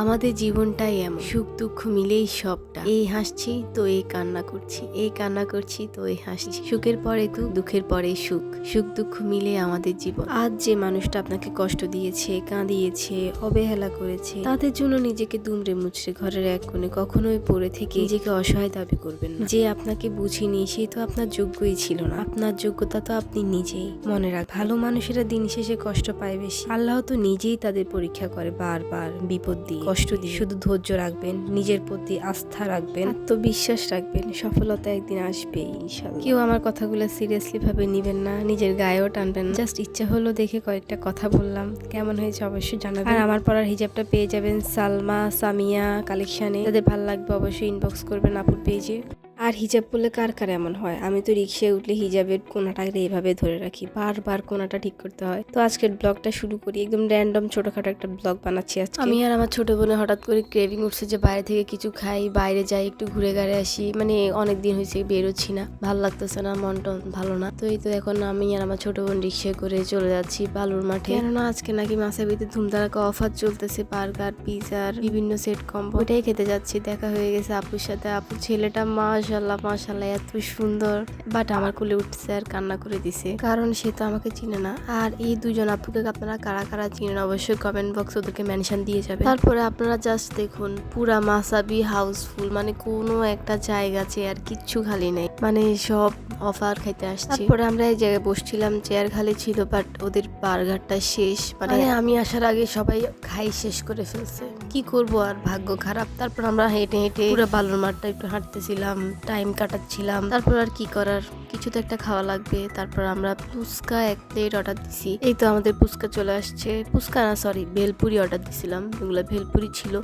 আমাদের জীবনটাই এমন, সুখ দুঃখ মিলেই সবটা। এই হাসছি তো এই কান্না করছি, এই কান্না করছি তো এই হাসছি। সুখের পরে দুঃখ, দুঃখের পরে সুখ, সুখ দুঃখ মিলে আমাদের জীবন। আজ যে মানুষটা আপনাকে কষ্ট দিয়েছে, কাঁদিয়েছে, অবহেলা করেছে, তাদের জন্য নিজেকে দুমড়ে মুচড়ে ঘরের এক কোণে কখনোই পড়ে থেকে নিজেকে অসহায় দাবি করবেন না। যে আপনাকে বুঝিনি সে তো আপনার যোগ্যই ছিল না। আপনার যোগ্যতা তো আপনি নিজেই। মনে রাখ, ভালো মানুষেরা দিন শেষে কষ্ট পায় বেশি। আল্লাহ তো নিজেই তাদের পরীক্ষা করে বারবার, বিপদ দিয়ে, কষ্ট দিয়ে। শুধু ধৈর্য রাখবেন, নিজের প্রতি আস্থা রাখবেন, আত্মবিশ্বাস রাখবেন, সফলতা একদিন আসবেই ইনশাআল্লাহ। কেউ আমার কথাগুলো সিরিয়াসলি ভাবে নিবেন না, নিজের গায়েও টানবেন না। জাস্ট ইচ্ছা হলো দেখে কয়েকটা কথা বললাম, কেমন হয়েছে অবশ্যই জানাবেন। আর আমার পরার হিজাবটা পেয়ে যাবেন সালমা সামিয়া কালেকশনে। যাদের ভালো লাগবে অবশ্যই ইনবক্স করবেন আপুর পেজে। আর হিজাব পরলে কার কার এমন হয়? আমি তো রিক্সায় উঠলে হিজাবের কোনাটাকে এইভাবে ধরে রাখি, বারবার কোনাটা ঠিক করতে হয়। তো আজকের ব্লগটা শুরু করি। একদম র্যান্ডম ছোটখাটো একটা ব্লগ বানাচ্ছি আজকে। আমি আর আমার ছোট বোনে হঠাৎ করে ক্রেভিং উঠছে যে বাইরে থেকে কিছু খাই, বাইরে যাই, একটু ঘুরে ঘাড়ে আসি। মানে অনেক দিন হয়েছে বেরোচ্ছি না, ভালো লাগতেছে না, মনটা ভালো না। তো এই তো এখন আমি আর আমার ছোট বোন রিক্সায় করে চলে যাচ্ছি বালুর মাঠে। কেননা আজকে নাকি মাসাবিতে ধুমধারাকা অফার চলতেছে, বার্গার, পিজার, বিভিন্ন সেট কম্বো। ওটাই খেতে যাচ্ছি। দেখা হয়ে গেছে আপুর সাথে। আপুর ছেলেটা মাশাআল্লাহ মাশাআল্লাহ এত সুন্দর, বাট আমার কোলে উঠছে আর কান্না করে দিছে, কারণ সে তো আমাকে চিনে না। আর এই দুজন আপুকে আপনারা কারা কারা চিনেন অবশ্যই কমেন্ট বক্স ওদেরকে মেনশন দিয়ে যাবে। তারপরে আপনারা জাস্ট দেখুন, পুরা মাসাবি হাউসফুল, মানে কোনো একটা জায়গা চেয়ার কিচ্ছু খালি নেই, মানে সব অফার খাইতে আসছে। তারপরে আমরা এই জায়গায় বসছিলাম, চেয়ার খালি ছিল, বাট ওদের বার্গারটা শেষ। মানে আমি আসার আগে সবাই খাই শেষ করে ফেলছে। কি করব আর, ভাগ্য খারাপ। তারপর আমরা হেঁটে হেঁটে পুরো বালুর মাঠটা একটু হাঁটতেছিলাম, টাইম কাটাচ্ছিলাম। তারপর আর কি করার, কিছু তো একটা খাওয়া লাগবে। তারপর আমরা ফুচকা 1 প্লেট অর্ডার দিছি। এই তো আমাদের ফুচকা চলে আসছে। ফুচকা না, সরি, ভেলপুরি অর্ডার দিছিলাম। এগুলো ভেলপুরি ছিল।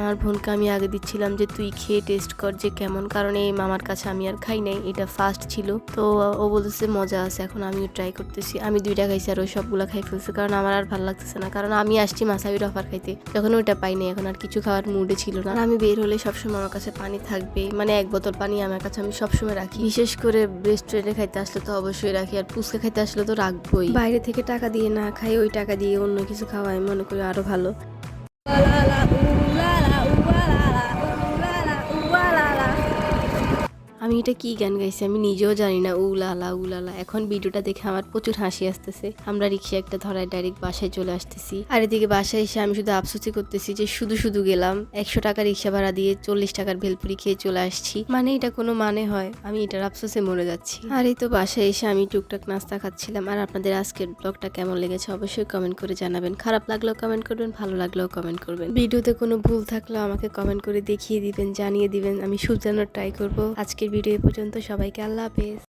আমার বোনকে আমি আগে দিচ্ছিলাম যে তুই খেয়ে টেস্ট কর যে কেমন, কারণ এই মামার কাছে আমি আর খাই নাই, এটা ফার্স্ট ছিল। তো ও বলতেছে মজা আছে, এখন আমিও ট্রাই করতেছি। আমি 2টা খাইছি আর ওই সবগুলা খাই ফেলছে, কারণ আমার আর ভালো লাগতেছে না। কারণ আমি আসছি মাসাবির অফার খাইতে, যখন ওইটা পাই নাই, এখন আর কিছু খাওয়ার মুডে ছিল না। আমি বের হলে সবসময় আমার কাছে পানি থাকবে, মানে 1 বোতল পানি আমার কাছে আমি সবসময় রাখি। বিশেষ করে রেস্টুরেন্টে খাইতে আসলে তো অবশ্যই রাখি, আর ফুচকা খাইতে আসলে তো রাখবোই। বাইরে থেকে টাকা দিয়ে না খাই, ওই টাকা দিয়ে অন্য কিছু খাওয়াই মনে করি আরো ভালো। আমি এটা কি গান গাইছি আমি নিজেও জানি না, উলালা উলালা। এখন ভিডিওটা দেখে আমার প্রচুর হাসি আসতেছে। আমরা রিক্সা একটা ধরায় ডাইরেক্ট বাসায় চলে আসতেছি। আর এদিকে বাসায় এসে আমি শুধু আফসোসই করতেছি যে শুধু শুধু গেলাম, 100 টাকা রিক্সা ভাড়া দিয়ে 40 টাকার ভেলপুরি খেয়ে চলে আসছি। মানে এটা কোনো মানে হয়? আমি এটার আফসোসে মরে যাচ্ছি। আর এই তো বাসায় এসে আমি টুকটাক নাস্তা খাচ্ছিলাম। আর আপনাদের আজকের ব্লগটা কেমন লেগেছে অবশ্যই কমেন্ট করে জানাবেন। খারাপ লাগলেও কমেন্ট করবেন, ভালো লাগলেও কমেন্ট করবেন। ভিডিওতে কোনো ভুল থাকলেও আমাকে কমেন্ট করে দেখিয়ে দিবেন, জানিয়ে দিবেন, আমি শুধরানোর ট্রাই করবো। আজকের ভিডিও পর্যন্ত, সবাইকে আল্লাহ হাফেজ।